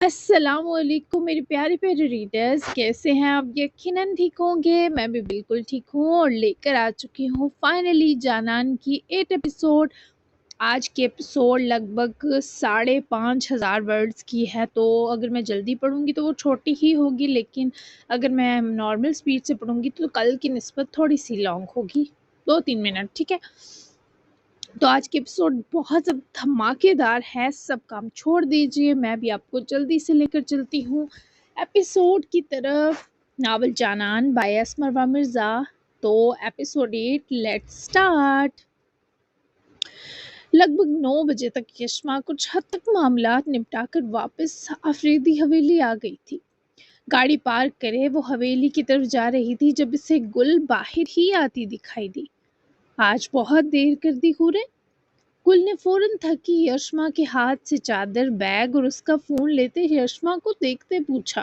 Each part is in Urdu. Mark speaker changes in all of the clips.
Speaker 1: السلام علیکم میرے پیارے پیارے ریڈرز، کیسے ہیں آپ؟ یقیناً ٹھیک ہوں گے۔ میں بھی بالکل ٹھیک ہوں اور لے کر آ چکی ہوں فائنلی جانان کی 8 ایپیسوڈ۔ آج کی ایپیسوڈ لگ بھگ 5,500 ورڈز کی ہے، تو اگر میں جلدی پڑھوں گی تو وہ چھوٹی ہی ہوگی، لیکن اگر میں نارمل سپیڈ سے پڑھوں گی تو کل کی نسبت تھوڑی سی لانگ ہوگی، 2-3 منٹ، ٹھیک ہے؟ تو آج کے ایپیسوڈ بہت دھماکے دار ہے، سب کام چھوڑ دیجئے، میں بھی آپ کو جلدی سے لے کر چلتی ہوں ایپیسوڈ کی طرف۔ Novel Janan by اسمروا Mirza. تو ایپیسوڈ 8 لیٹ سٹارٹ۔ لگ بھگ 9 بجے تک یشما کچھ حد تک معاملات نپٹا کر واپس آفریدی حویلی آ گئی تھی۔ گاڑی پارک کرے وہ حویلی کی طرف جا رہی تھی جب اسے گل باہر ہی آتی دکھائی دی۔ آج بہت دیر کر دی ہورے؟ گل نے فوراً تھکی یشما کے ہاتھ سے چادر، بیگ اور اس کا فون لیتے یشما کو دیکھتے پوچھا۔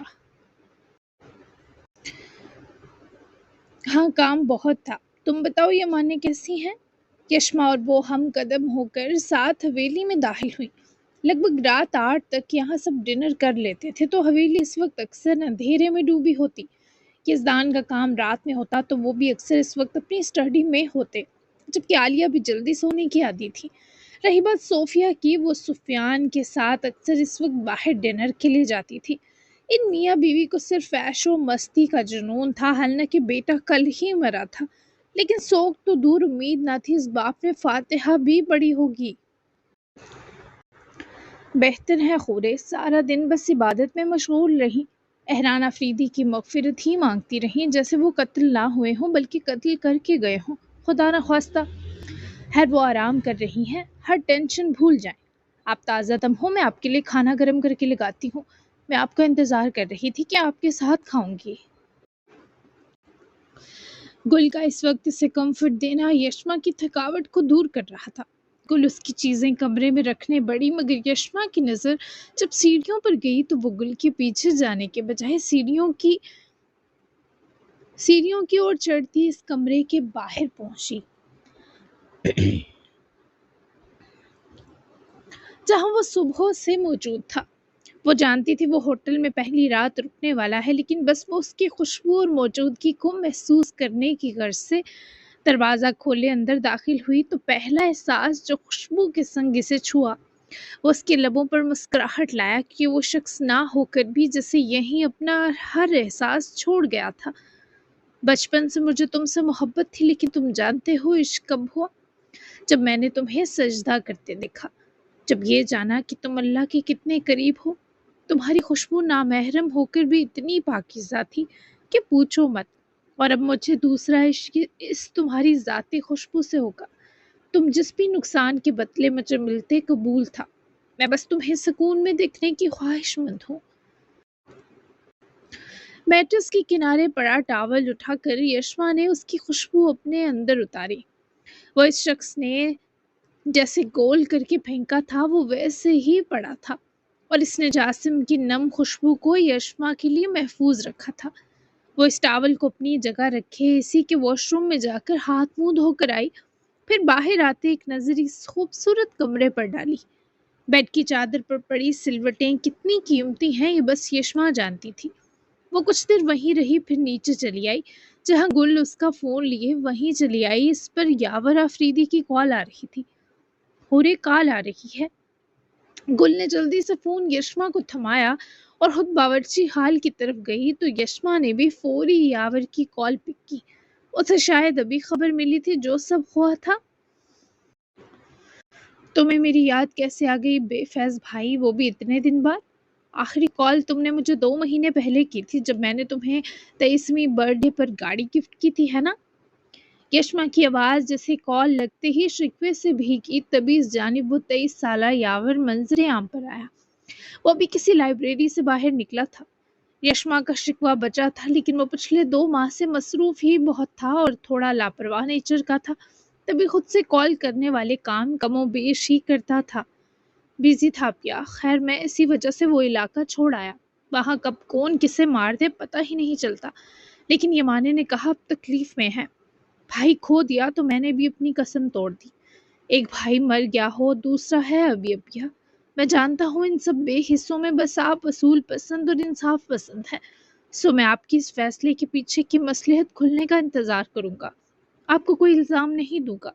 Speaker 1: ہاں، کام بہت تھا۔ تم بتاؤ یہ مانے کیسی ہیں؟ یشما اور وہ ہم قدم ہو کر ساتھ حویلی میں داخل ہوئی۔ لگ بھگ رات 8 تک یہاں سب ڈنر کر لیتے تھے، تو حویلی اس وقت اکثر اندھیرے میں ڈوبی ہوتی۔ یزدان کا کام رات میں ہوتا تو وہ بھی اکثر اس وقت اپنی اسٹڈی میں ہوتے، جبکہ عالیہ بھی جلدی سونے کی عادی تھی۔ رہی بات صوفیہ کی، وہ سفیان کے ساتھ اکثر اس وقت باہر ڈنر کے لیے جاتی تھی۔ ان میاں بیوی کو صرف عیش و مستی کا جنون تھا، حالانکہ بیٹا کل ہی مرا تھا، لیکن سوگ تو دور امید نہ تھی اس باپ نے فاتحہ بھی پڑھی ہوگی۔ بہتر ہے خورے سارا دن بس عبادت میں مشغول رہیں، احران آفریدی کی مغفرت ہی مانگتی رہیں، جیسے وہ قتل نہ ہوئے ہوں بلکہ قتل کر کے گئے ہوں، خدا نہ خواستہ۔ خیر وہ آرام کر رہی ہیں، ہر ٹینشن بھول جائیں۔ آپ تازہ دم ہو، میں آپ کے لیے کھانا گرم کر کے لگاتی ہوں۔ میں آپ کا انتظار کر رہی تھی کہ آپ کے ساتھ کھاؤں گی۔ گل کا اس وقت اسے کمفرٹ دینا یشما کی تھکاوٹ کو دور کر رہا تھا۔ گل اس کی چیزیں کمرے میں رکھنے بڑی، مگر یشما کی نظر جب سیڑھیوں پر گئی تو وہ گل کے پیچھے جانے کے بجائے سیڑھیوں کی اور چڑھتی اس کمرے کے باہر پہنچی، جہاں وہ صبح سے موجود تھا۔ وہ جانتی تھی وہ ہوٹل میں پہلی رات رکنے والا ہے، لیکن بس وہ اس کی خوشبو اور موجودگی کو محسوس کرنے کی غرض سے دروازہ کھولے اندر داخل ہوئی تو پہلا احساس جو خوشبو کے سنگ اسے چھوا وہ اس کے لبوں پر مسکراہٹ لایا، کہ وہ شخص نہ ہو کر بھی جسے یہیں اپنا ہر احساس چھوڑ گیا تھا۔ بچپن سے مجھے تم سے محبت تھی، لیکن تم جانتے ہو عشق کب ہوا؟ جب میں نے تمہیں سجدہ کرتے دیکھا، جب یہ جانا کہ تم اللہ کے کتنے قریب ہو۔ تمہاری خوشبو نامحرم ہو کر بھی اتنی پاکیزہ تھی کہ پوچھو مت، اور اب مجھے دوسرا عشق اس تمہاری ذاتی خوشبو سے ہوگا۔ تم جس بھی نقصان کے بدلے مجھے ملتے قبول تھا، میں بس تمہیں سکون میں دیکھنے کی خواہش مند ہوں۔ میٹرس کے کنارے پڑا ٹاول اٹھا کر یشما نے اس کی خوشبو اپنے اندر اتاری۔ وہ اس شخص نے جیسے گول کر کے پھینکا تھا وہ ویسے ہی پڑا تھا، اور اس نے جاسم کی نم خوشبو کو یشما کے لیے محفوظ رکھا تھا۔ وہ اس ٹاول کو اپنی جگہ رکھے اسی کے واش روم میں جا کر ہاتھ منہ دھو کر آئی، پھر باہر آتے ایک نظر اس خوبصورت کمرے پر ڈالی۔ بیڈ کی چادر پر پڑی سلوٹیں کتنی قیمتی ہیں یہ بس یشما جانتی تھی۔ وہ کچھ دیر وہیں رہی، پھر نیچے چلی آئی، جہاں گل اس کا فون لیے وہیں چلی آئی۔ اس پر یاور آفریدی کی کال آ رہی تھی۔ ہورے کال آ رہی ہے۔ گل نے جلدی سے فون یشما کو تھمایا اور خود باورچی خال کی طرف گئی تو یشما نے بھی فوری یاور کی کال پک کی۔ اسے شاید ابھی خبر ملی تھی جو سب ہوا تھا۔ تمہیں میری یاد کیسے آ گئی بے فیض بھائی، وہ بھی اتنے دن بعد؟ آخری کال تم نے مجھے 2 مہینے پہلے کی تھی، جب میں نے تمہیں 23ویں برتھ ڈے پر گاڑی گفٹ کی تھی، ہے نا؟ یشما کی آواز جیسے کال لگتے ہی شکوے سے بھیگی، تبھی اس جانب وہ 23 سالہ یاور منظر عام پر آیا۔ وہ ابھی کسی لائبریری سے باہر نکلا تھا۔ یشما کا شکوہ بچا تھا، لیکن وہ پچھلے 2 ماہ سے مصروف ہی بہت تھا اور تھوڑا لاپرواہ نیچر کا تھا، تبھی خود سے کال کرنے والے کام کم و بیش ہی کرتا تھا۔ بیزی تھا پیا، خیر میں اسی وجہ سے وہ علاقہ چھوڑ آیا۔ وہاں کب کون کسے مار دے پتہ ہی نہیں چلتا، لیکن یمانے نے کہا اب تکلیف میں ہے۔ بھائی کھو دیا تو میں نے بھی اپنی قسم توڑ دی۔ ایک بھائی مر گیا ہو، دوسرا ہے ابھی ابیا۔ میں جانتا ہوں ان سب بے حصوں میں بس آپ اصول پسند اور انصاف پسند ہیں، سو میں آپ کی اس فیصلے کے پیچھے کی مصلحت کھلنے کا انتظار کروں گا، آپ کو کوئی الزام نہیں دوں گا۔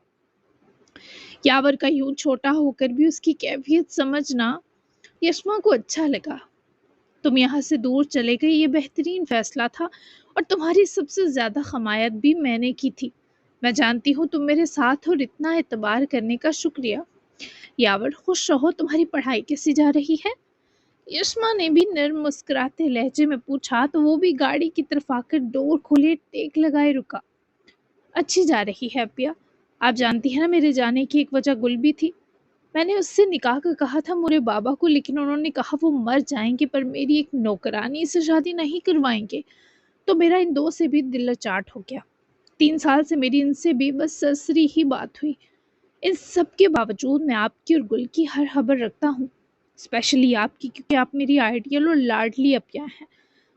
Speaker 1: یاور کا یوں چھوٹا ہو کر بھی اس کی کیفیت سمجھنا یشما کو اچھا لگا۔ تم یہاں سے دور چلے گئے یہ بہترین فیصلہ تھا، اور تمہاری سب سے زیادہ حمایت بھی میں نے کی تھی۔ میں جانتی ہوں تم میرے ساتھ اور اتنا اعتبار کرنے کا شکریہ۔ یاور خوش رہو، تمہاری پڑھائی کیسی جا رہی ہے؟ یشما نے بھی نرم مسکراتے لہجے میں پوچھا تو وہ بھی گاڑی کی طرف آ کر ڈور کھولے ٹیک لگائے رکا۔ اچھی جا رہی ہے اپیا، آپ جانتی ہیں نا میرے جانے کی ایک وجہ گل بھی تھی۔ میں نے اس سے نکاح کا کہا تھا مرے بابا کو، لیکن انہوں نے کہا وہ مر جائیں گے پر میری ایک نوکرانی سے شادی نہیں کروائیں گے، تو میرا ان دو سے بھی دل لچاٹ ہو گیا۔ 3 سال سے میری ان سے بھی بس سرسری ہی بات ہوئی۔ ان سب کے باوجود میں آپ کی اور گل کی ہر خبر رکھتا ہوں، اسپیشلی آپ کی، کیونکہ آپ میری آئیڈیل اور لاڈلی اپیا ہیں۔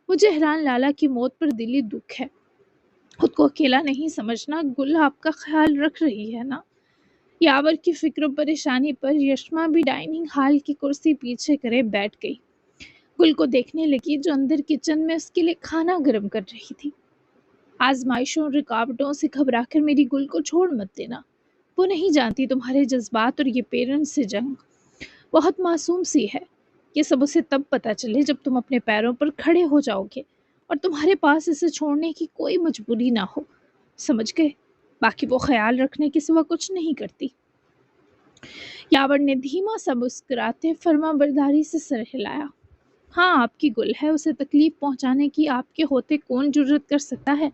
Speaker 1: مجھے حیران لالا کی موت پر دلی دکھ ہے، خود کو اکیلا نہیں سمجھنا، گل آپ کا خیال رکھ رہی ہے نا؟ یاور کی فکر و پریشانی پر یشما بھی ڈائننگ ہال کی کرسی پیچھے کرے بیٹھ گئی، گل کو دیکھنے لگی جو اندر کچن میں اس کے لیے کھانا گرم کر رہی تھی۔ آزمائشوں اور رکاوٹوں سے گھبرا کر میری گل کو چھوڑ مت دینا، وہ نہیں جانتی تمہارے جذبات اور یہ پیرنٹس سے جنگ بہت معصوم سی ہے۔ یہ سب اسے تب پتہ چلے جب تم اپنے پیروں پر کھڑے ہو جاؤ گے اور تمہارے پاس اسے چھوڑنے کی کوئی مجبوری نہ ہو، سمجھ گئے؟ باقی وہ خیال رکھنے کے سوا کچھ نہیں کرتی۔ یاور نے دھیما سا مسکراتے فرما برداری سے سر ہلایا۔ ہاں آپ کی گل ہے، اسے تکلیف پہنچانے کی آپ کے ہوتے کون جرت کر سکتا ہے؟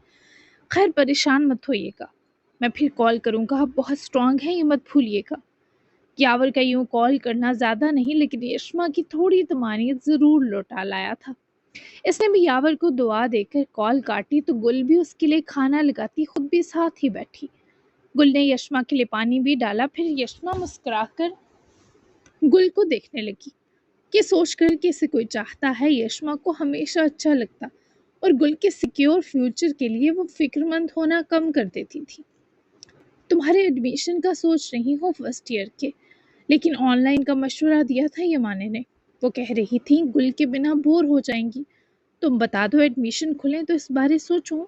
Speaker 1: خیر پریشان مت ہوئیے گا، میں پھر کال کروں گا، آپ بہت اسٹرانگ ہیں یہ مت بھولیے گا۔ یاور کا یوں کال کرنا زیادہ نہیں لیکن یشما کی تھوڑی طمانینت ضرور لوٹا لایا تھا۔ اس نے بھی یاور کو دعا دے کر کال کاٹی تو گل بھی اس کے لیے کھانا لگاتی خود بھی ساتھ ہی بیٹھی۔ گل نے یشما کے لیے پانی بھی ڈالا، پھر یشما مسکرا کر گل کو دیکھنے لگی۔ یہ سوچ کر کہ اسے کوئی چاہتا ہے یشما کو ہمیشہ اچھا لگتا اور گل کے سیکیور فیوچر کے لیے وہ فکر مند ہونا کم کر دیتی تھی۔ تمہارے ایڈمیشن کا سوچ رہی ہوں فرسٹ ایئر کے، لیکن آن لائن کا مشورہ دیا تھا یمانے نے، وہ کہہ رہی تھی گل کے بنا بور ہو جائیں گی، تم بتا دو ایڈمیشن کھلیں تو اس بارے سوچوں۔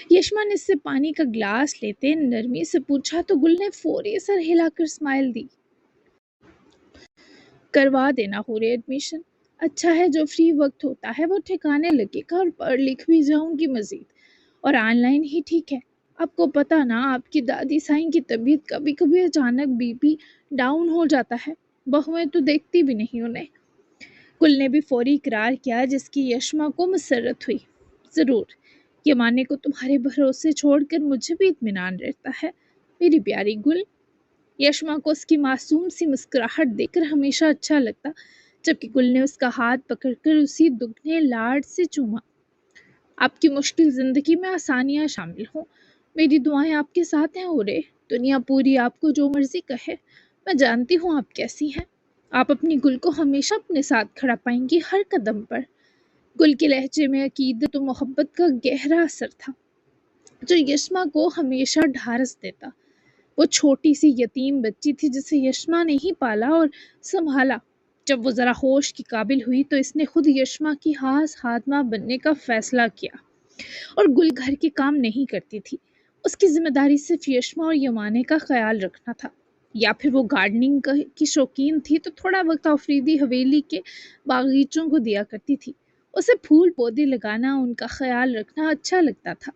Speaker 1: یشما نے اس سے پانی کا گلاس لیتے نرمی سے پوچھا تو گل نے فوری سر ہلا کر اسمائل دی۔ کروا دینا ہورے ایڈمیشن، اچھا ہے جو فری وقت ہوتا ہے وہ ٹھکانے لگے گا اور پڑھ لکھ بھی جاؤں گی مزید، اور آن لائن ہی ٹھیک ہے۔ آپ کو پتہ نا آپ کی دادی سائیں کی طبیعت کبھی کبھی اچانک بی پی ڈاؤن ہو جاتا ہے، بہویں تو دیکھتی بھی نہیں انہیں۔ گل نے بھی فوری اقرار کیا جس کی یشما کو مسرت ہوئی۔ ضرور، یہ ماننے کو تمہارے بھروسے چھوڑ کر مجھے بھی اطمینان رہتا ہے میری پیاری گل۔ یشما کو اس کی معصوم سی مسکراہٹ دیکھ کر ہمیشہ اچھا لگتا، جبکہ گل نے اس کا ہاتھ پکڑ کر اسی دگنے لاڈ سے چوما۔ آپ کی مشکل زندگی میں آسانیاں شامل ہوں، میری دعائیں آپ کے ساتھ ہیں اورے، دنیا پوری آپ کو جو مرضی کہے، میں جانتی ہوں آپ کیسی ہیں، آپ اپنی گل کو ہمیشہ اپنے ساتھ کھڑا پائیں گی ہر قدم پر۔ گل کے لہجے میں عقیدت و محبت کا گہرا اثر تھا جو یشما کو ہمیشہ ڈھارس دیتا۔ وہ چھوٹی سی یتیم بچی تھی جسے یشما نے ہی پالا اور سنبھالا۔ جب وہ ذرا ہوش کی قابل ہوئی تو اس نے خود یشما کی خاص خادمہ بننے کا فیصلہ کیا، اور گل گھر کے کام نہیں کرتی تھی، اس کی ذمہ داری صرف یشما اور یمانے کا خیال رکھنا تھا۔ یا پھر وہ گارڈننگ کی شوقین تھی تو تھوڑا وقت آفریدی حویلی کے باغیچوں کو دیا کرتی تھی، اسے پھول پودے لگانا ان کا خیال رکھنا اچھا لگتا تھا،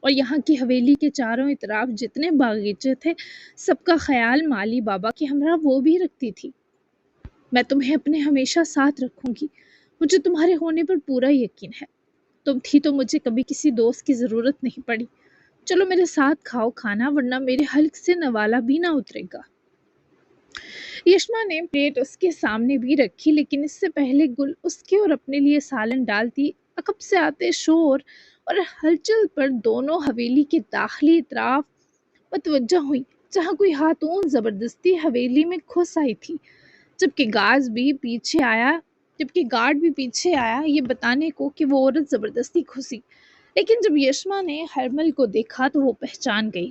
Speaker 1: اور یہاں کی حویلی کے چاروں اطراف جتنے باغیچے تھے سب کا خیال مالی بابا کے ہمراہ وہ بھی رکھتی تھی۔ میں تمہیں اپنے ہمیشہ ساتھ رکھوں گی، مجھے تمہارے ہونے پر پورا یقین ہے، تم تھی تو مجھے کبھی کسی دوست کی ضرورت نہیں پڑی۔ چلو میرے ساتھ کھاؤ کھانا ورنہ میرے حلق سے نوالا بھی نہ اترے گا۔ یشما نے پلیٹ اس کے سامنے بھی رکھی لیکن اس سے پہلے گل اس کے اور اپنے لیے سالن ڈالتی عقب سے آتے شور اور ہلچل پر دونوں حویلی کے داخلی اطراف متوجہ ہوئی، جہاں کوئی خاتون زبردستی حویلی میں گھس آئی تھی، جبکہ گارڈ بھی پیچھے آیا یہ بتانے کو کہ وہ عورت زبردستی گھسی، لیکن جب یشما نے ہرمل کو دیکھا تو وہ پہچان گئی۔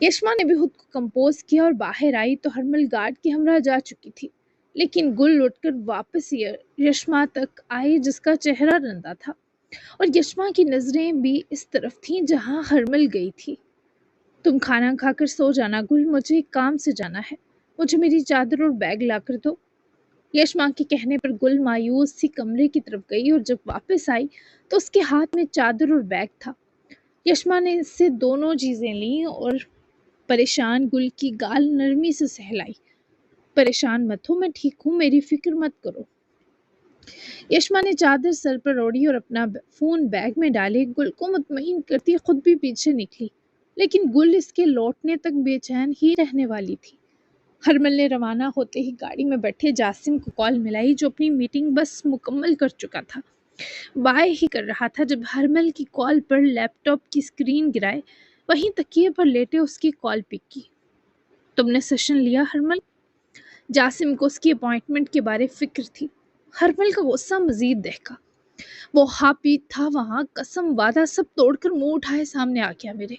Speaker 1: یشما نے بھی خود کو کمپوز کیا اور باہر آئی تو ہرمل گارڈ کے ہمراہ جا چکی تھی، لیکن گل اٹھ کر واپس یشما تک آئی جس کا چہرہ رندا تھا، اور یشما کی نظریں بھی اس طرف تھیں جہاں ہرمل گئی تھی۔ تم کھانا کھا کر سو جانا گل، مجھے ایک کام سے جانا ہے، مجھے میری چادر اور بیگ لا کر دو۔ یشما کے کہنے پر گل مایوس سی کمرے کی طرف گئی اور جب واپس آئی تو اس کے ہاتھ میں چادر اور بیگ تھا۔ یشما نے اس سے دونوں چیزیں لیں اور پریشان گل کی گال نرمی سے سہلائی۔ پریشان مت ہو، میں ٹھیک ہوں، میری فکر مت کرو۔ یشما نے چادر سر پر اوڑھی اور اپنا فون بیگ میں ڈالے، گل کو مطمئن کرتی خود بھی پیچھے نکلی، لیکن گل اس کے لوٹنے تک بے چین ہی رہنے والی تھی۔ ہرمل نے روانہ ہوتے ہی گاڑی میں بیٹھے جاسم کو کال ملائی جو اپنی میٹنگ بس مکمل کر چکا تھا۔ بائے ہی کر رہا تھا جب ہرمل کی کال پر لیپ ٹاپ کی اسکرین گرائے، وہیں تکیے پر لیٹے اس کی کال پک کی۔ تم نے سیشن لیا ہرمل؟ جاسم کو اس کی اپوائنٹمنٹ کے بارے فکر تھی۔ ہرمل کا غصہ مزید دہکا۔ وہ ہاپیت تھا وہاں، قسم وعدہ سب توڑ کر منہ اٹھائے سامنے آ گیا میرے۔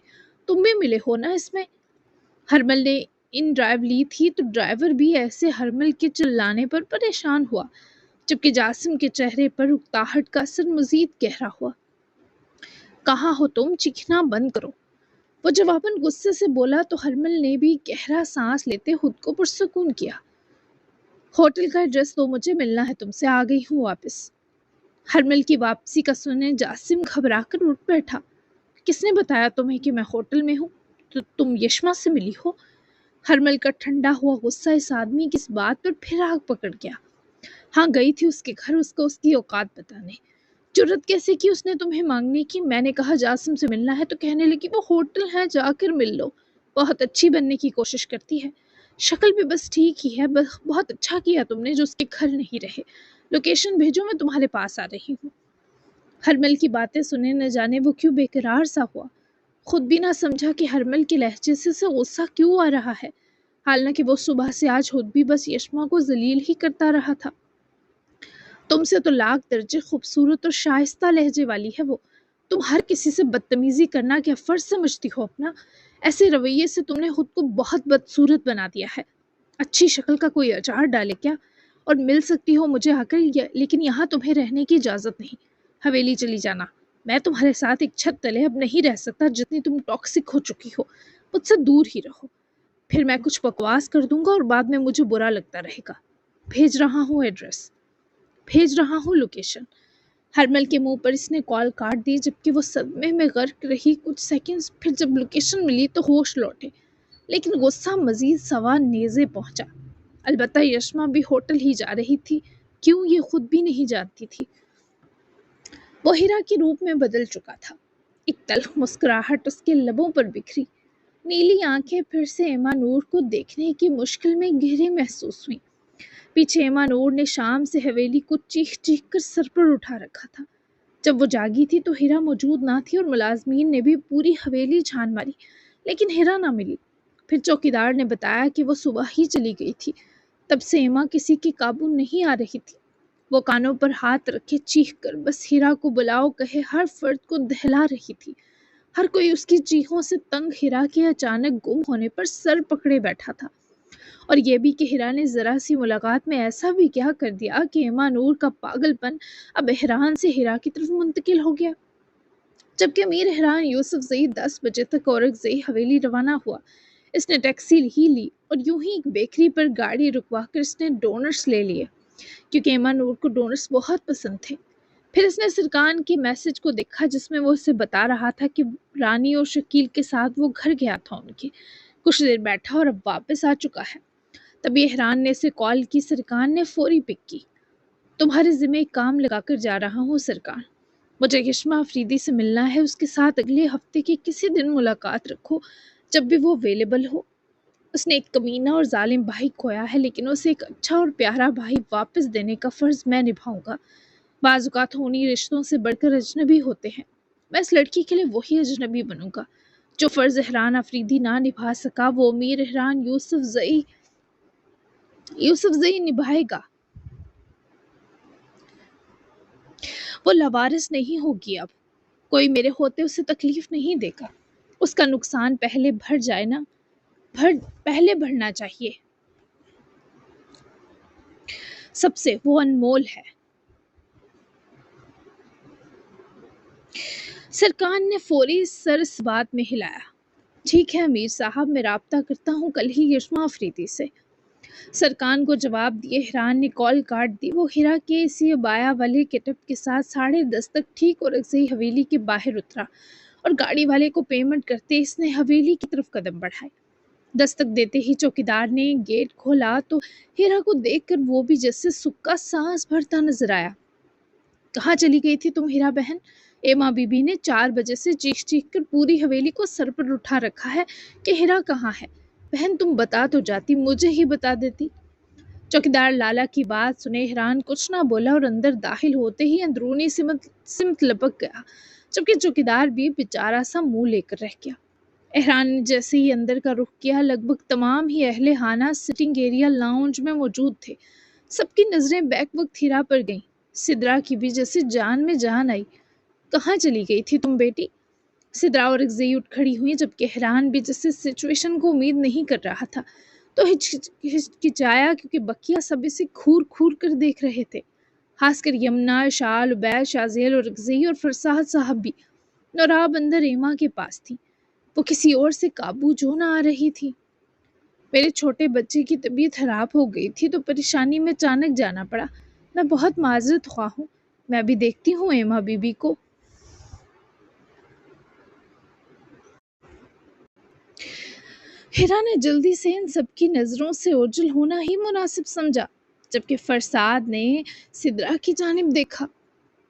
Speaker 1: تم بھی ملے ہو نا اس میں؟ ہرمل نے ان ڈرائیو لی تھی تو ڈرائیور بھی ایسے ہرمل کے چلانے پر پریشان ہوا، جبکہ جاسم کے چہرے پر اکتاہٹ کا اثر مزید گہرا ہوا۔ کہاں ہو تم؟ چیخنا بند کرو۔ وہ جواباً غصے سے بولا تو ہرمل نے بھی گہرا سانس لیتے خود کو پرسکون کیا۔ ہوٹل کا ایڈریس دو، مجھے ملنا ہے تم سے، آ گئی ہوں واپس۔ ہرمل کی واپسی کا سنے جاسم گھبرا کر اٹھ بیٹھا۔ کس نے بتایا تمہیں کہ میں ہوٹل میں ہوں؟ تو تم یشما سے ملی ہو؟ ہرمل کا ٹھنڈا ہوا غصہ اس آدمی کی اس بات پر پھر آگ پکڑ گیا۔ ہاں گئی تھی اس کے گھر، اس کو اس کی اوقات بتانے۔ جرت کیسے کی اس نے تمہیں مانگنے کی؟ میں نے کہا جاسم سے ملنا ہے تو کہنے لگی وہ ہوٹل ہے، جا کر مل لو۔ بہت اچھی بننے کی کوشش کرتی ہے، شکل بھی بس ٹھیک ہی ہے۔ بہت اچھا کیا تم نے جو اس کے گھر نہیں رہے۔ لوکیشن بھیجو، میں تمہارے پاس آ رہی ہوں۔ ہرمل کی باتیں سنے نہ جانے وہ کیوں بے قرار سا ہوا، خود بھی نہ سمجھا کہ ہرمل کے لہجے سے غصہ کیوں آ رہا ہے، حالانکہ وہ صبح سے آج خود بھی بس یشما کو ذلیل ہی کرتا رہا تھا۔ تم سے تو لاکھ درجے خوبصورت اور شائستہ لہجے والی ہے وہ، تم ہر کسی سے بدتمیزی کرنا کیا فرض سمجھتی ہو اپنا؟ ایسے رویے سے تم نے خود کو بہت بدصورت بنا دیا ہے۔ اچھی شکل کا کوئی اچار ڈالے کیا؟ اور مل سکتی ہو مجھے آ کر، لیکن یہاں تمہیں رہنے کی اجازت نہیں، حویلی چلی جانا۔ میں تمہارے ساتھ ایک چھت تلے اب نہیں رہ سکتا، جتنی تم ٹاکسک ہو چکی ہو، مجھ سے دور ہی رہو۔ پھر میں کچھ بکواس کر دوں گا اور بعد میں مجھے برا لگتا رہے گا۔ بھیج رہا ہوں ایڈریس، بھیج رہا ہوں لوکیشن۔ ہرمل کے منہ پر اس نے کال کاٹ دی جبکہ وہ صدمے میں غرق رہی۔ کچھ سیکنڈز پھر جب لوکیشن ملی تو ہوش لوٹے، لیکن غصہ مزید سوا نیزے پہنچا۔ البتہ یشما بھی ہوٹل ہی جا رہی تھی، کیوں یہ خود بھی نہیں جانتی تھی۔ وہ ہیرا کے روپ میں بدل چکا تھا۔ ایک تلخ مسکراہٹ اس کے لبوں پر بکھری، نیلی آنکھیں پھر سے ایما نور کو دیکھنے کی مشکل میں گہری محسوس ہوئی۔ پیچھے ایما نور نے شام سے حویلی کو چیخ چیخ کر سر پر اٹھا رکھا تھا۔ جب وہ جاگی تھی تو ہیرا موجود نہ تھی اور ملازمین نے بھی پوری حویلی چھان ماری، لیکن ہیرا نہ ملی۔ پھر چوکیدار نے بتایا کہ وہ صبح ہی چلی گئی تھی، تب سے ایما کسی کے قابو نہیں آ رہی تھی۔ وہ کانوں پر ہاتھ رکھے چیخ کر بس ہیرا کو بلاؤ کہے ہر فرد کو دہلا رہی تھی۔ ہر کوئی اس کی چیخوں سے تنگ ہیرا کے اچانک گم ہونے پر سر پکڑے بیٹھا تھا، اور یہ بھی کہ ہیرا نے ذرا سی ملاقات میں ایسا بھی کیا کر دیا کہ ایما نور کا پاگل پن اب احران سے ہیرا کی طرف منتقل ہو گیا۔ جبکہ امیر احران یوسف زئی 10 بجے تک اورنگزئی حویلی روانہ ہوا۔ اس نے ٹیکسی ہی لی اور یوں ہی ایک بیکری پر گاڑی رکوا کر اس نے ڈونرز لے لیے، کیونکہ ایما نور کو ڈونرز بہت پسند تھے۔ پھر اس نے سرکان کے میسج کو دیکھا جس میں وہ اسے بتا رہا تھا کہ رانی اور شکیل کے ساتھ وہ گھر گیا تھا ان کے، کچھ دیر بیٹھا اور اب واپس آ چکا ہے۔ تبھی احران نے اسے کال کی، سرکان نے فوری پک کی۔ تمہارے ذمہ ایک کام لگا کر جا رہا ہوں سرکان، مجھے یشما افریدی سے ملنا ہے، اس کے ساتھ اگلے ہفتے کے کسی دن ملاقات رکھو جب بھی وہ اویلیبل ہو۔ اس نے ایک کمینہ اور ظالم بھائی کھویا ہے، لیکن اسے ایک اچھا اور پیارا بھائی واپس دینے کا فرض میں نبھاؤں گا۔ بعض اوقات خونی رشتوں سے بڑھ کر اجنبی ہوتے ہیں، میں اس لڑکی کے لیے وہی اجنبی بنوں گا جو فرض احران افریدی نہ نبھا سکا، وہ امیر احران یوسف زئی نبھائے گا۔ وہ لاوارث نہیں ہوگی، اب کوئی میرے ہوتے اسے تکلیف نہیں دے گا۔ اس کا نقصان پہلے بھر جائے نا، پہلے بھرنا چاہیے سب سے، وہ انمول ہے۔ سرکان نے فوری سر اس بات میں ہلایا۔ ٹھیک ہے امیر صاحب، میں رابطہ کرتا ہوں کل ہی یشما آفریدی سے۔ سرکان کو جواب دیے ہیران نے کال کاٹ دی۔ وہ ہیرا کے اسی بایا والے کٹپ کے ساتھ 10:30 تک ٹھیک اور اکزئی حویلی کے باہر اترا اور گاڑی والے کو پیمنٹ کرتے اس نے حویلی کی طرف قدم بڑھائے۔ دستک دیتے ہی چوکیدار نے گیٹ کھولا تو ہیرا کو دیکھ کر وہ بھی جیسے سکا سانس بھرتا نظر آیا۔ کہاں چلی گئی تھی تم ہیرا بہن؟ ایما بی بی نے 4 بجے سے چیخ چیخ کر پوری حویلی کو سر پر اٹھا رکھا ہے کہ ہیرا کہاں ہے۔ بہن تم بتا تو جاتی، مجھے ہی بتا دیتی۔ چوکیدار لالا کی بات سنے ہیران کچھ نہ بولا اور اندر داخل ہوتے ہی اندرونی سمت لپک گیا، جبکہ چوکیدار بھی بیچارہ سا منہ لے کر رہ گیا۔ احران نے جیسے ہی اندر کا رخ کیا، لگ بھگ تمام ہی اہل خانہ سٹنگ ایریا لاؤنج میں موجود تھے۔ سب کی نظریں بیک وقت ہیرا پر گئیں۔ سدرا کی بھی جیسے جان میں جان آئی۔ کہاں چلی گئی تھی تم بیٹی؟ سدرا اور اکزئی اٹھ کھڑی ہوئی، جبکہ احران بھی جیسے سچویشن کو امید نہیں کر رہا تھا تو ہچکچایا، کیونکہ بقیہ سب اسے کھور کھور کر دیکھ رہے تھے، خاص کر یمنا، اشال، عبید، شازیل اور اکزئی اور فرساد صاحب بھی۔ نوراب اندر ایما کے پاس تھی، وہ کسی اور سے قابو جو نہ آ رہی تھی۔ میرے چھوٹے بچے کی طبیعت خراب ہو گئی تھی تو پریشانی میں اچانک جانا پڑا، میں بہت معذرت خواہ ہوں۔ میں بھی دیکھتی ہوں ایما بی بی کو۔ ہیرا نے جلدی سے ان سب کی نظروں سے اوجھل ہونا ہی مناسب سمجھا، جبکہ فرساد نے سدرا کی جانب دیکھا۔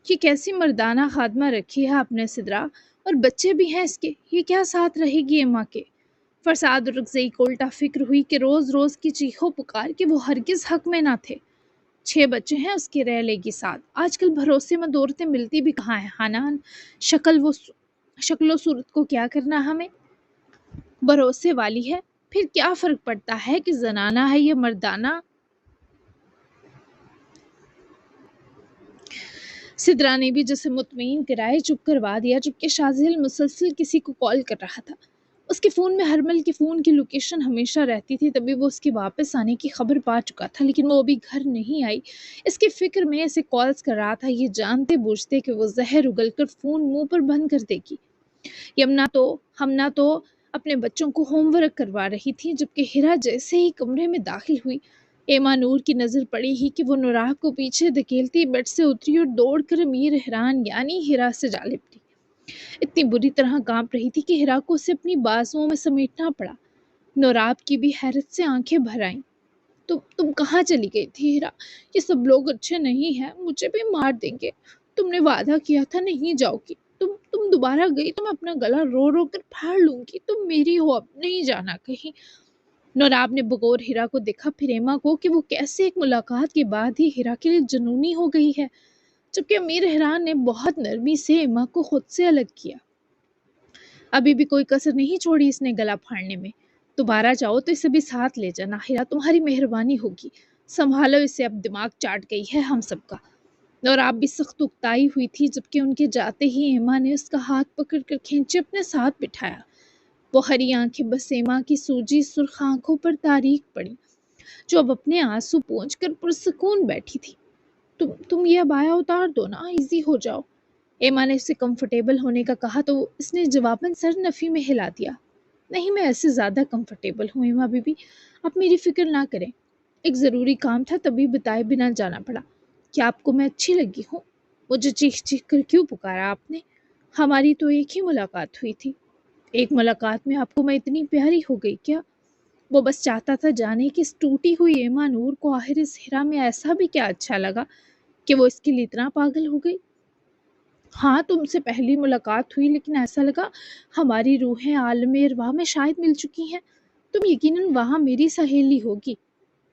Speaker 1: یہ کیسی مردانہ خادمہ رکھی ہے آپ نے سدرا، اور بچے بھی ہیں اس کے، یہ کیا ساتھ رہے گی ایما کے؟ فرساد اور اکزئی کو الٹا فکر ہوئی کہ روز روز کی چیخو پکار کے وہ ہرگز حق میں نہ تھے۔ 6 بچے ہیں اس کے، رہ لے گی ساتھ۔ آج کل بھروسے مند عورتیں ملتی بھی کہاں ہیں حنان؟ شکل و صورت کو کیا کرنا ہمیں؟ بھروسے والی ہے، پھر کیا فرق پڑتا ہے کہ زنانہ ہے یا مردانہ؟ سدرا نے بھی جسے مطمئن کرائے چپ کروا دیا، جبکہ شازیل مسلسل کسی کو کال کر رہا تھا۔ اس کے فون میں ہرمل کے فون کی لوکیشن ہمیشہ رہتی تھی، تبھی وہ اس کے واپس آنے کی خبر پا چکا تھا، لیکن وہ ابھی گھر نہیں آئی۔ اس کی فکر میں اسے کالز کر رہا تھا، یہ جانتے بوجھتے کہ وہ زہر اگل کر فون منہ پر بند کر دے گی۔ ہمنا تو اپنے بچوں کو ہوم ورک کروا رہی تھی، جبکہ ہیرا جیسے ہی کمرے میں داخل ہوئی، ایما نور کی نظر پڑی ہی کہ وہ نوراب کو پیچھے دھکیلتی بیڈ سے اتری اور دوڑ کر امیر احران یعنی ہیرا سے جا لپٹی۔ اتنی بری طرح کانپ رہی تھی کہ ہیرا کو اسے اپنی بازوؤں میں سمیٹنا پڑا۔ نوراب کی بھی حیرت سے آنکھیں بھر آئیں۔ تم کہاں چلی گئی تھی ہیرا؟ یہ سب لوگ اچھے نہیں ہیں، مجھے بھی مار دیں گے۔ تم نے وعدہ کیا تھا نہیں جاؤ گی، تم دوبارہ گئی تو میں اپنا گلا رو رو کر پھاڑ لوں گی۔ تم میری ہو، اب نہیں جانا کہیں۔ نوراب نے بغور ہیرا کو دیکھا، پھر ایما کو، کہ وہ کیسے ایک ملاقات کے بعد ہی ہیرا کے لیے جنونی ہو گئی ہے، جبکہ امیر احران نے بہت نرمی سے ایما کو خود سے الگ کیا۔ ابھی بھی کوئی کسر نہیں چھوڑی اس نے گلا پھاڑنے میں۔ دوبارہ جاؤ تو اسے بھی ساتھ لے جانا ہیرا، تمہاری مہربانی ہوگی، سنبھالو اسے، اب دماغ چاٹ گئی ہے ہم سب کا۔ نوراب بھی سخت اکتائی ہوئی تھی، جبکہ ان کے جاتے ہی ایما نے اس کا ہاتھ پکڑ کر کھینچے اپنے ساتھ بٹھایا۔ وہ ہری آنکھیں بس ایما کی سوجی سرخ آنکھوں پر تاریک پڑی، جو اب اپنے آنسو پونچھ کر پرسکون بیٹھی تھی۔ تم یہ ابایا اتار دو نا، ایزی ہو جاؤ۔ ایما نے اسے کمفرٹیبل ہونے کا کہا تو اس نے جواباً سر نفی میں ہلا دیا۔ نہیں، میں ایسے زیادہ کمفرٹیبل ہوں ایما بی بی، آپ میری فکر نہ کریں۔ ایک ضروری کام تھا تبھی بتائے بنا جانا پڑا۔ کیا آپ کو میں اچھی لگی ہوں؟ مجھے چیخ چیخ کر کیوں پکارا آپ نے؟ ہماری تو ایک ہی ملاقات ہوئی تھی۔ ایک ملاقات میں آپ کو میں اتنی پیاری ہو گئی کیا؟ وہ بس چاہتا تھا جانے کہ اس ٹوٹی ہوئی ایما نور کو آخر اس ہیرا میں ایسا بھی کیا اچھا لگا کہ وہ اس کے لیے اتنا پاگل ہو گئی۔ ہاں، تم سے پہلی ملاقات ہوئی، لیکن ایسا لگا ہماری روحیں عالم ارواح میں شاید مل چکی ہیں۔ تم یقیناً وہاں میری سہیلی ہوگی۔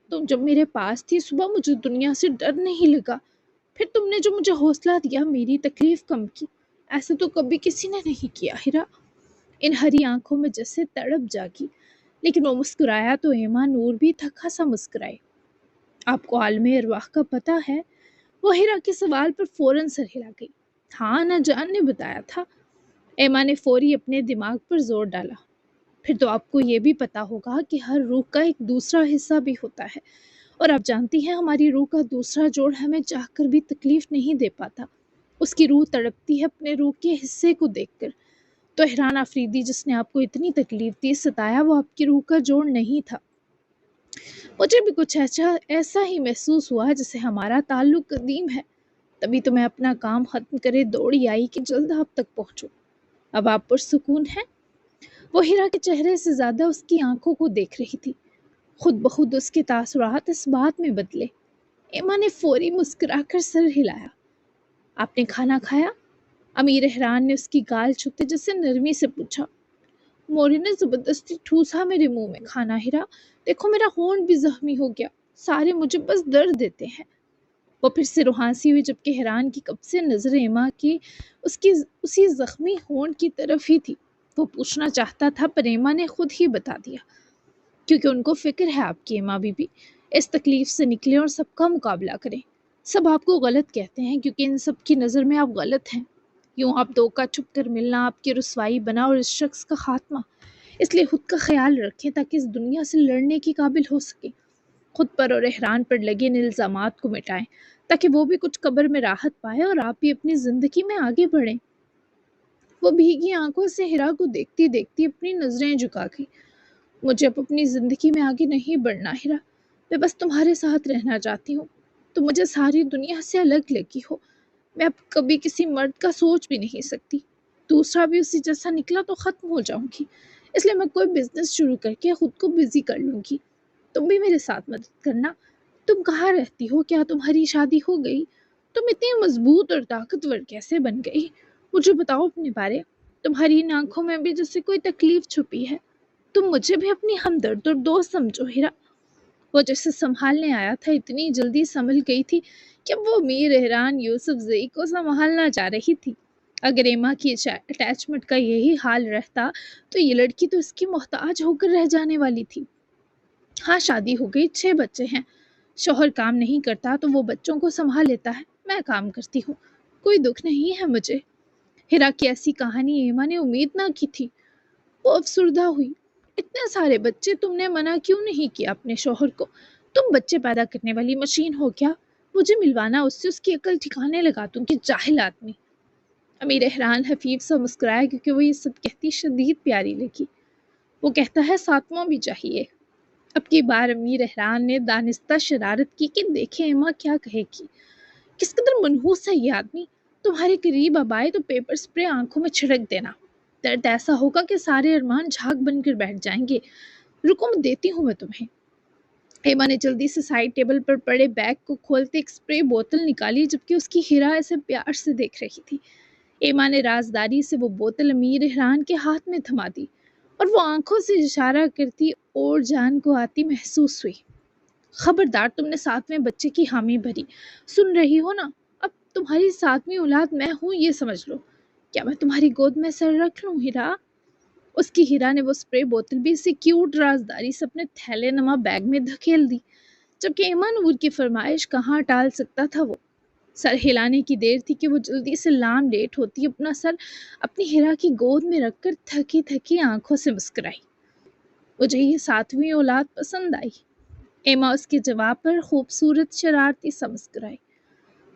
Speaker 1: تم جب میرے پاس تھی صبح، مجھے دنیا سے ڈر نہیں لگا۔ پھر تم نے جو مجھے حوصلہ دیا، میری تکلیف کم کی، ایسا تو کبھی کسی نے نہیں کیا ہیرا۔ ان ہری آنکھوں میں جیسے تڑپ جاگی، لیکن وہ مسکرایا تو ایما نور بھی تھکا سا مسکرائی۔ آپ کو عالم ارواح کا پتہ ہے؟ وہ ہیرا کے سوال پر فوراً سر ہلا گئی۔ ہاں، نا جان نے بتایا تھا۔ ایما نے فوری اپنے دماغ پر زور ڈالا۔ پھر تو آپ کو یہ بھی پتا ہوگا کہ ہر روح کا ایک دوسرا حصہ بھی ہوتا ہے، اور آپ جانتی ہیں ہماری روح کا دوسرا جوڑ ہمیں چاہ کر بھی تکلیف نہیں دے پاتا۔ اس کی روح تڑپتی ہے اپنے روح کے حصے کو دیکھ کر۔ تو احران آفریدی جس نے آپ کو اتنی تکلیف دی، ستایا، وہ آپ کی روح کا جوڑ نہیں تھا۔ مجھے بھی کچھ ایسا ہی محسوس ہوا جیسے ہمارا تعلق قدیم ہے۔ تبھی تو میں اپنا کام ختم کرے دوڑی آئی کہ جلد آپ تک پہنچوں۔ اب آپ پرسکون ہیں؟ وہ ہیرا کے چہرے سے زیادہ اس کی آنکھوں کو دیکھ رہی تھی۔ خود بخود اس کے تاثرات اس بات میں بدلے۔ ایما نے فوری مسکرا کر سر ہلایا۔ آپ نے کھانا کھایا؟ امیر احران نے اس کی گال چھوتے جیسے نرمی سے پوچھا۔ موری نے زبردستی ٹھوسا میرے منہ میں۔ کھانا ہیرا؟ دیکھو میرا ہونٹ بھی زخمی ہو گیا، سارے مجھے بس درد دیتے ہیں۔ وہ پھر سے روحانسی ہوئی جبکہ حیران کی کب سے نظر ایما کی اسی زخمی ہونٹ کی طرف ہی تھی۔ وہ پوچھنا چاہتا تھا پر ایما نے خود ہی بتا دیا، کیونکہ ان کو فکر ہے آپ کی ایما بی بی۔ اس تکلیف سے نکلیں اور سب کا مقابلہ کریں۔ سب آپ کو غلط کہتے ہیں کیونکہ ان سب کی نظر میں آپ غلط ہیں۔ یوں آپ دو کا چھپ کر ملنا آپ کی رسوائی بنا اور اس شخص کا خاتمہ۔ اس لیے خود کا خیال رکھیں تاکہ اس دنیا سے لڑنے کی قابل ہو سکے۔ خود پر اور احران پر لگے ان الزامات کو مٹائیں تاکہ وہ بھی کچھ قبر میں راحت پائے اور آپ بھی اپنی زندگی میں آگے بڑھیں۔ وہ بھیگی آنکھوں سے ہیرا کو دیکھتی دیکھتی اپنی نظریں جھکا گئی۔ مجھے اب اپنی زندگی میں آگے نہیں بڑھنا ہیرا، میں بس تمہارے ساتھ رہنا چاہتی ہوں۔ تم مجھے ساری دنیا سے الگ لگی ہو۔ میں اب کبھی کسی مرد کا سوچ بھی نہیں سکتی۔ دوسرا بھی اسی جیسا نکلا تو ختم ہو جاؤں گی۔ اس لیے میں کوئی بزنس شروع کر کے خود کو بزی کر لوں گی۔ تم بھی میرے ساتھ مدد کرنا۔ تم کہاں رہتی ہو؟ کیا تمہاری شادی ہو گئی؟ تم اتنی مضبوط اور طاقتور کیسے بن گئی؟ مجھے بتاؤ اپنے بارے۔ تمہاری ان آنکھوں میں بھی جیسے کوئی تکلیف چھپی ہے۔ تم مجھے بھی اپنی ہمدرد اور دوست سمجھو ہیرا۔ وہ جیسے سنبھالنے آیا تھا اتنی جلدی سنبھل گئی تھی کہ وہ میر احران یوسف زئی کو سنبھالنا چاہ رہی تھی۔ اگر ایما کی اٹیچمنٹ کا یہی حال رہتا تو یہ لڑکی تو اس کی محتاج ہو کر رہ جانے والی تھی۔ ہاں شادی ہو گئی، 6 بچے ہیں۔ شوہر کام نہیں کرتا تو وہ بچوں کو سنبھال لیتا ہے، میں کام کرتی ہوں، کوئی دکھ نہیں ہے مجھے۔ ہیرا کی ایسی کہانی ایما نے امید نہ کی تھی۔ وہ افسردہ ہوئی۔ اتنے سارے بچے، تم نے منع کیوں نہیں کیا اپنے شوہر کو؟ تم بچے پیدا کرنے والی مشین ہو کیا؟ مجھے ملوانا اس سے، اس کی عقل ٹھکانے لگا دوں کہ جاہل آدمی۔ امیر احران حفیظ سا مسکرایا کیونکہ وہ یہ سب کہتی شدید پیاری لگی۔ وہ کہتا ہے ساتواں بھی چاہیے۔ اب کی بار امیر احران نے دانستہ شرارت کی کہ دیکھیں ایما کیا کہے گی۔ کس قدر منحوس ہے یہ آدمی۔ تمہارے قریب اب آئے تو پیپر سپرے آنکھوں میں چھڑک دینا۔ درد ایسا ہوگا کہ سارے ارمان جھاگ بن کر بیٹھ جائیں گے۔ رکو میں دیتی ہوں میں تمہیں۔ ایما نے جلدی سے سائڈ ٹیبل پر پڑے بیگ کو کھولتے ایک سپرے بوتل نکالی جبکہ اس کی ہیرا اسے پیار سے دیکھ رہی تھی۔ ایما نے رازداری سے وہ بوتل امیر احران کے ہاتھ میں تھما دی اور وہ آنکھوں سے اشارہ کرتی اور جان کو آتی محسوس ہوئی۔ خبردار، تم نے 7ویں بچے کی حامی بھری، سن رہی ہو نا؟ اب تمہاری 7ویں اولاد میں ہوں، یہ سمجھ لو۔ کیا میں تمہاری گود میں سر رکھ لوں ہیرا؟ اس کی ہیرا نے وہ سپرے بوتل بھی اسے کیوٹ رازداری سے اپنے تھیلے نما بیگ میں دھکیل دی، جبکہ ایما نور کی فرمائش کہاں ٹال سکتا تھا وہ۔ سر ہلانے کی دیر تھی کہ وہ جلدی سے لام لیٹ ہوتی اپنا سر اپنی ہیرا کی گود میں رکھ کر تھکی تھکی آنکھوں سے مسکرائی۔ مجھے یہ 7ویں اولاد پسند آئی۔ ایما اس کے جواب پر خوبصورت شرارتی سا مسکرائی۔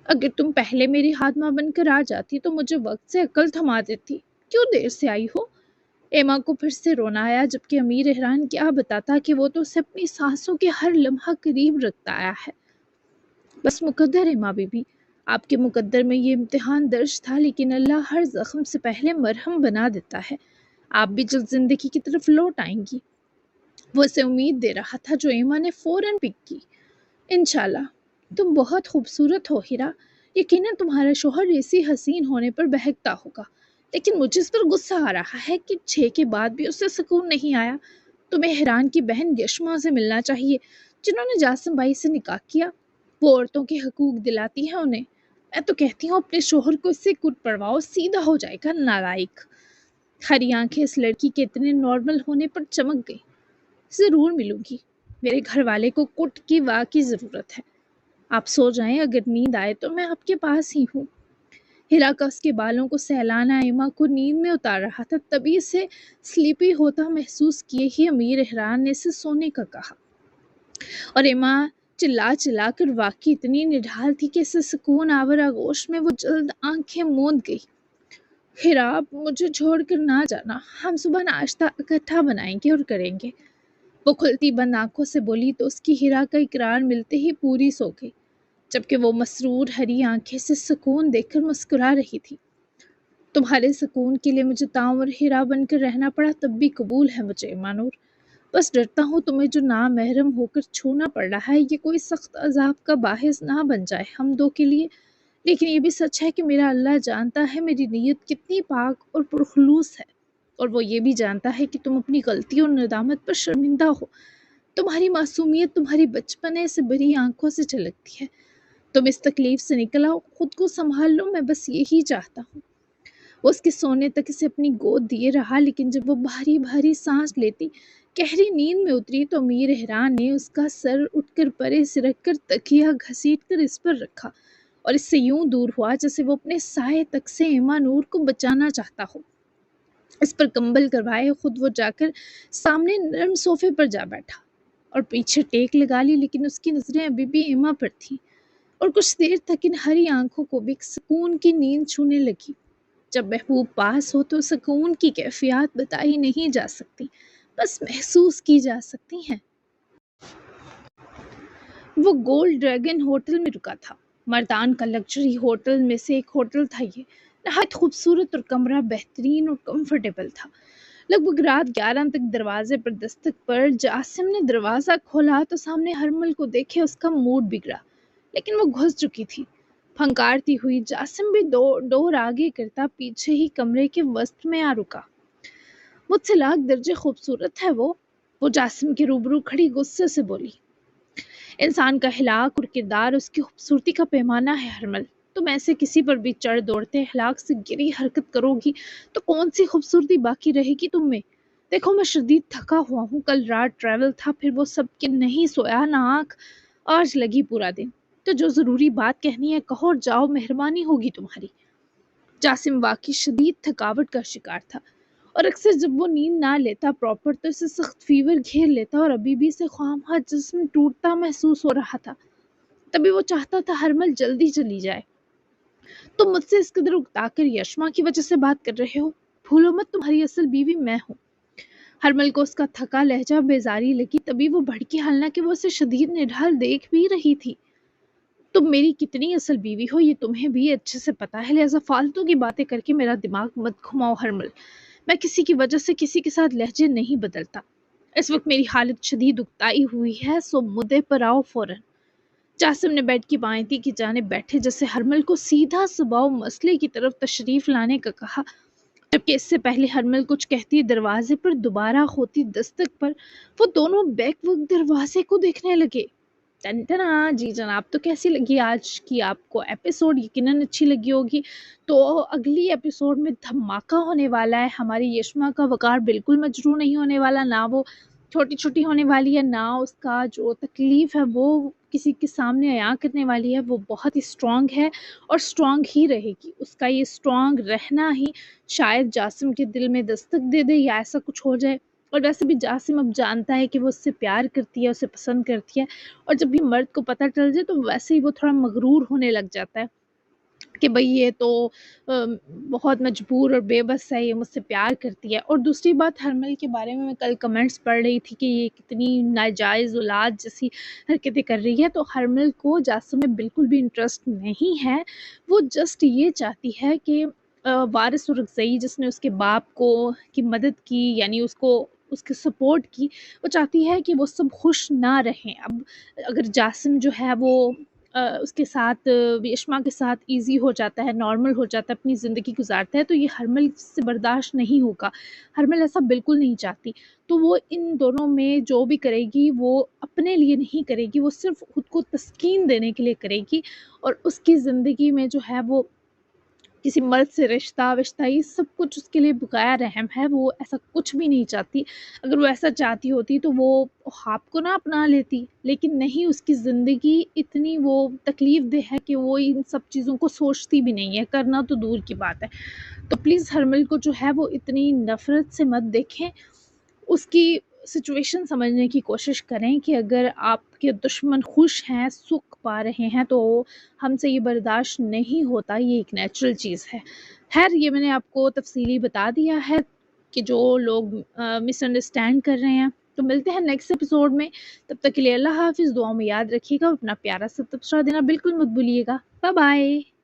Speaker 1: اگر تم پہلے میری خادمہ بن کر آ جاتی تو مجھے وقت سے عقل تھما دیتی۔ کیوں دیر سے آئی ہو؟ ایما کو پھر سے رونا آیا جبکہ امیر احران کیا بتاتا کہ وہ تو اسے اپنی سانسوں کے ہر لمحہ قریب رکھتا آیا ہے۔ بس مقدر ایما بی بی، آپ کے مقدر میں یہ امتحان درج تھا، لیکن اللہ ہر زخم سے پہلے مرہم بنا دیتا ہے۔ آپ بھی جلد زندگی کی طرف لوٹ آئیں گی۔ وہ اسے امید دے رہا تھا جو ایما نے فوراً پک کی۔ انشاءاللہ۔ تم بہت خوبصورت ہو ہیرا۔ یقیناً تمہارا شوہر ایسی حسین ہونے پر بہکتا ہوگا، لیکن مجھے اس پر غصہ آ رہا ہے کہ 6 کے بعد بھی اسے سکون نہیں آیا۔ تمہیں احران کی بہن یشما سے ملنا چاہیے جنہوں نے جاسم بھائی سے نکاح کیا۔ وہ عورتوں کے حقوق دلاتی ہیں انہیں۔ میں تو کہتی ہوں اپنے شوہر کو اس سے کٹ پڑواؤ، سیدھا ہو جائے گا نالائق۔ ہری آنکھیں اس لڑکی کے اتنے نارمل ہونے پر چمک گئی۔ ضرور ملوں گی۔ میرے گھر والے کو کٹ کی واقعی ضرورت ہے۔ آپ سو جائیں، اگر نیند آئے تو میں آپ کے پاس ہی ہوں۔ ہیرا کا اس کے بالوں کو سہلانا ایما کو نیند میں اتار رہا تھا، تبھی اسے سلیپی ہوتا محسوس کیے ہی امیر احران نے اسے سونے کا کہا، اور ایما چلا چلا کر واقعی اتنی نڈھال تھی کہ اسے سکون آور آغوش میں وہ جلد آنکھیں موند گئی۔ ہیرا، مجھے چھوڑ کر نہ جانا، ہم صبح ناشتہ اکٹھا بنائیں گے اور کریں گے۔ وہ کھلتی بند آنکھوں سے بولی تو اس کی ہیرا کا اقرار ملتے ہی پوری سو گئی، جبکہ وہ مسرور ہری آنکھیں سے سکون دیکھ کر مسکرا رہی تھی۔ تمہارے سکون کے لیے مجھے تعمر ہیرا بن کر رہنا پڑا تب بھی قبول ہے مجھے ایمانور، بس ڈرتا ہوں تمہیں جو نامحرم ہو کر چھونا پڑ رہا ہے یہ کوئی سخت عذاب کا باعث نہ بن جائے ہم دو کے لیے، لیکن یہ بھی سچ ہے کہ میرا اللہ جانتا ہے میری نیت کتنی پاک اور پرخلوص ہے، اور وہ یہ بھی جانتا ہے کہ تم اپنی غلطی اور ندامت پر شرمندہ ہو۔ تمہاری معصومیت تمہاری بچپنے سے بری آنکھوں سے جھلکتی ہے، تم اس تکلیف سے نکل آؤ، خود کو سنبھال لو، میں بس یہی چاہتا ہوں۔ وہ اس کے سونے تک اسے اپنی گود دیے رہا، لیکن جب وہ بھاری بھاری سانس لیتی گہری نیند میں اتری تو امیر احران نے اس کا سر اٹھ کر پرے سرک کر تکیہ گھسیٹ کر اس پر رکھا اور اس سے یوں دور ہوا جیسے وہ اپنے سائے تک سے ایما نور کو بچانا چاہتا ہو۔ اس پر کمبل کروائے خود وہ جا کر سامنے نرم صوفے پر جا بیٹھا اور پیچھے ٹیک لگا لی، لیکن اس کی نظریں ابھی بھی ایما پر تھیں اور کچھ دیر تک ان ہری آنکھوں کو بھی ایک سکون کی نیند چھونے لگی۔ جب محبوب پاس ہو تو سکون کی کیفیات بتائی نہیں جا سکتی، بس محسوس کی جا سکتی ہیں۔ وہ گولڈ ڈریگن ہوٹل میں رکا تھا، مردان کا لگژری ہوٹل میں سے ایک ہوٹل تھا یہ، نہایت خوبصورت اور کمرہ بہترین اور کمفرٹیبل تھا۔ لگ بھگ رات 11 تک دروازے پر دستک پر جاسم نے دروازہ کھولا تو سامنے ہرمل کو دیکھے اس کا موڈ بگڑا، لیکن وہ گھس چکی تھی۔ پھنکارتی ہوئی جاسم بھی ڈور آگے کرتا پیچھے ہی کمرے کے وسط میں آ رکا۔ مجھ سے لاکھ درجے خوبصورت ہے وہ جاسم کے روبرو کھڑی غصے سے بولی۔ انسان کا ہلاک اور کردار اس کی خوبصورتی کا پیمانہ ہے ہرمل، تم ایسے کسی پر بھی چڑھ دوڑتے ہلاک سے گری حرکت کرو گی تو کون سی خوبصورتی باقی رہے گی تم میں؟ دیکھو میں شدید تھکا ہوا ہوں، کل رات ٹریول تھا، پھر وہ سب کہ نہیں سویا نہ آنکھ، آج لگی پورا دن، تو جو ضروری بات کہنی ہے کہو اور جاؤ، مہربانی ہوگی تمہاری۔ جاسم واقعی شدید تھکاوٹ کا شکار تھا اور اکثر جب وہ نیند نہ لیتا پراپر تو اسے سخت فیور گھیر لیتا اور ابھی بھی اسے خواہ جسم ٹوٹتا محسوس ہو رہا تھا۔ تبھی وہ چاہتا تھا ہرمل جلدی چلی جائے۔ تم مجھ سے اس قدر اکتا کر یشما کی وجہ سے بات کر رہے ہو، بھولو مت تمہاری اصل بیوی میں ہوں۔ ہرمل کو اس کا تھکا لہجہ بیزاری لگی، تبھی وہ بھڑکی، حالانکہ وہ اسے شدید نڈھال دیکھ بھی رہی تھی۔ تم میری کتنی اصل بیوی ہو یہ تمہیں بھی اچھے سے پتا ہے، لہذا فالتو کی باتیں کر کے میرا دماغ مت گھماؤ ہرمل، میں کسی کی وجہ سے کسی کے ساتھ لہجے نہیں بدلتا۔ اس وقت میری حالت شدید اکتائی ہوئی ہے، سو مدعے پر آؤ فوراً۔ جاسم نے بیڈ کی بائیں کی جانب بیٹھے جیسے ہرمل کو سیدھا سباؤ مسئلے کی طرف تشریف لانے کا کہا، جبکہ اس سے پہلے ہرمل کچھ کہتی دروازے پر دوبارہ ہوتی دستک پر وہ دونوں بیک وقت دروازے کو دیکھنے لگے۔ ٹنٹنا جی جناب، تو کیسی لگی آج کی آپ کو ایپیسوڈ؟ یقیناً اچھی لگی ہوگی۔ تو اگلی ایپیسوڈ میں دھماکہ ہونے والا ہے، ہماری یشما کا وقار بالکل مجروح نہیں ہونے والا، نہ وہ چھوٹی چھوٹی ہونے والی ہے، نہ اس کا جو تکلیف ہے وہ کسی کے سامنے عیاں کرنے والی ہے، وہ بہت ہی اسٹرانگ ہے اور اسٹرانگ ہی رہے گی۔ اس کا یہ اسٹرانگ رہنا ہی شاید جاسم کے دل میں دستک دے دے یا ایسا کچھ ہو جائے، اور ویسے بھی جاسم اب جانتا ہے کہ وہ اس سے پیار کرتی ہے، اسے پسند کرتی ہے، اور جب بھی مرد کو پتہ چل جائے تو ویسے ہی وہ تھوڑا مغرور ہونے لگ جاتا ہے کہ بھئی یہ تو بہت مجبور اور بے بس ہے، یہ مجھ سے پیار کرتی ہے۔ اور دوسری بات ہرمل کے بارے میں کل کمنٹس پڑھ رہی تھی کہ یہ کتنی ناجائز اولاد جیسی حرکتیں کر رہی ہے، تو ہرمل کو جاسم میں بالکل بھی انٹرسٹ نہیں ہے، وہ جسٹ یہ چاہتی ہے کہ وارث رکزئی جس نے اس کے باپ کو کی مدد کی، یعنی اس کے سپورٹ کی، وہ چاہتی ہے کہ وہ سب خوش نہ رہیں۔ اب اگر جاسم جو ہے وہ اس کے ساتھ یشما کے ساتھ ایزی ہو جاتا ہے، نارمل ہو جاتا ہے، اپنی زندگی گزارتا ہے، تو یہ ہرمل سے برداشت نہیں ہوگا۔ ہرمل ایسا بالکل نہیں چاہتی، تو وہ ان دونوں میں جو بھی کرے گی وہ اپنے لیے نہیں کرے گی، وہ صرف خود کو تسکین دینے کے لیے کرے گی، اور اس کی زندگی میں جو ہے وہ کسی مرد سے رشتہ وشتہ یہ سب کچھ اس کے لیے بغیر رحم ہے، وہ ایسا کچھ بھی نہیں چاہتی۔ اگر وہ ایسا چاہتی ہوتی تو وہ خواب کو نہ اپنا لیتی، لیکن نہیں، اس کی زندگی اتنی وہ تکلیف دہ ہے کہ وہ ان سب چیزوں کو سوچتی بھی نہیں ہے، کرنا تو دور کی بات ہے۔ تو پلیز ہرمل کو جو ہے وہ اتنی نفرت سے مت دیکھیں، اس کی سچویشن سمجھنے کی کوشش کریں کہ اگر آپ کے دشمن خوش ہیں، سکھ پا رہے ہیں، تو ہم سے یہ برداشت نہیں ہوتا، یہ ایک نیچرل چیز ہے۔ خیر، یہ میں نے آپ کو تفصیلی بتا دیا ہے کہ جو لوگ مس انڈرسٹینڈ کر رہے ہیں۔ تو ملتے ہیں نیکسٹ ایپیسوڈ میں، تب تک کے لیے اللہ حافظ، دعاؤں میں یاد رکھیے گا، اپنا پیارا سا تبصرہ دینا بالکل مت بھولیے گا۔ Bye bye.